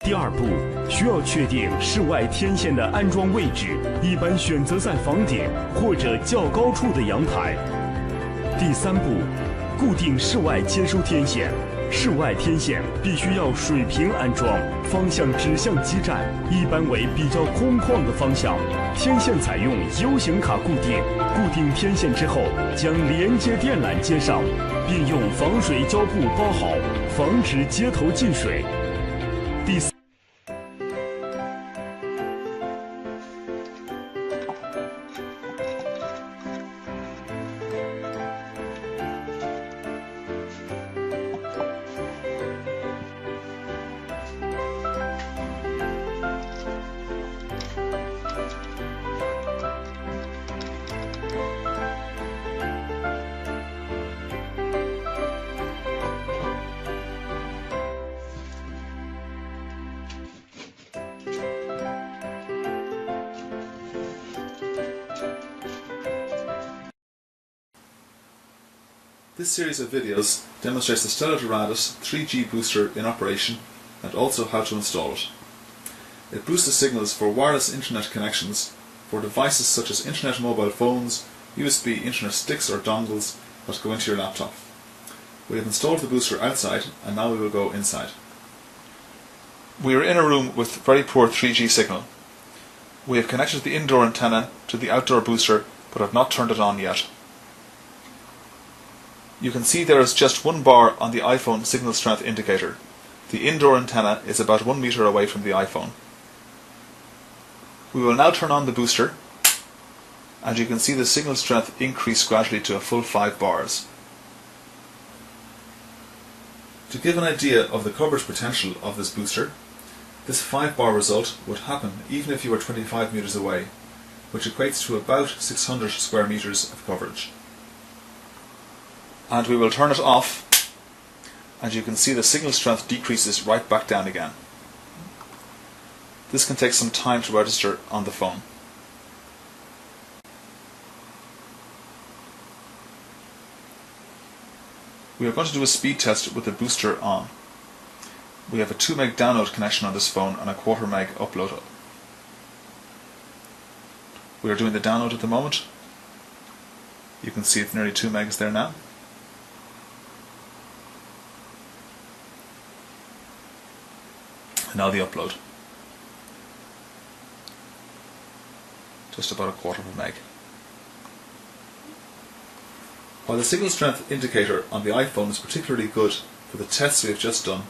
第二步，需要确定室外天线的安装位置，一般选择在房顶或者较高处的阳台。第三步，固定室外接收天线，室外天线必须要水平安装，方向指向基站，一般为比较空旷的方向。天线采用 U 型卡固定，固定天线之后，将连接电缆接上，并用防水胶布包好，防止接头进水。第四。This series of videos demonstrates the Stella Doradus 3G booster in operation and also how to install it. It boosts the signals for wireless internet connections for devices such as internet mobile phones, USB internet sticks or dongles that go into your laptop. We have installed the booster outside and now we will go inside. We are in a room with very poor 3G signal. We have connected the indoor antenna to the outdoor booster but have not turned it on yet. You can see there is just one bar on the iPhone signal strength indicator. The indoor antenna is about 1 meter away from the iPhone. We will now turn on the booster and you can see the signal strength increase gradually to a full 5 bars. To give an idea of the coverage potential of this booster, this 5 bar result would happen even if you were 25 meters away, which equates to about 600 square meters of coverage. And we will turn it off and you can see the signal strength decreases right back down again. This can take some time to register on the phone. We are going to do a speed test with the booster on. We have a 2 meg download connection on this phone and a 1/4 meg upload. We are doing the download at the moment. You can see it's nearly 2 megs there now. Now the upload. Just about a 1/4 meg. While the signal strength indicator on the iPhone is particularly good for the tests we have just done,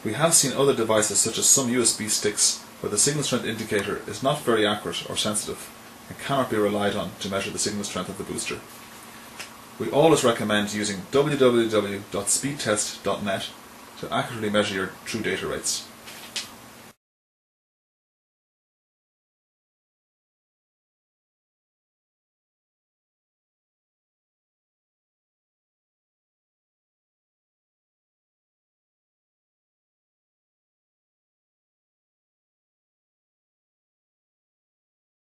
we have seen other devices such as some USB sticks where the signal strength indicator is not very accurate or sensitive and cannot be relied on to measure the signal strength of the booster. We always recommend using www.speedtest.net to accurately measure your true data rates.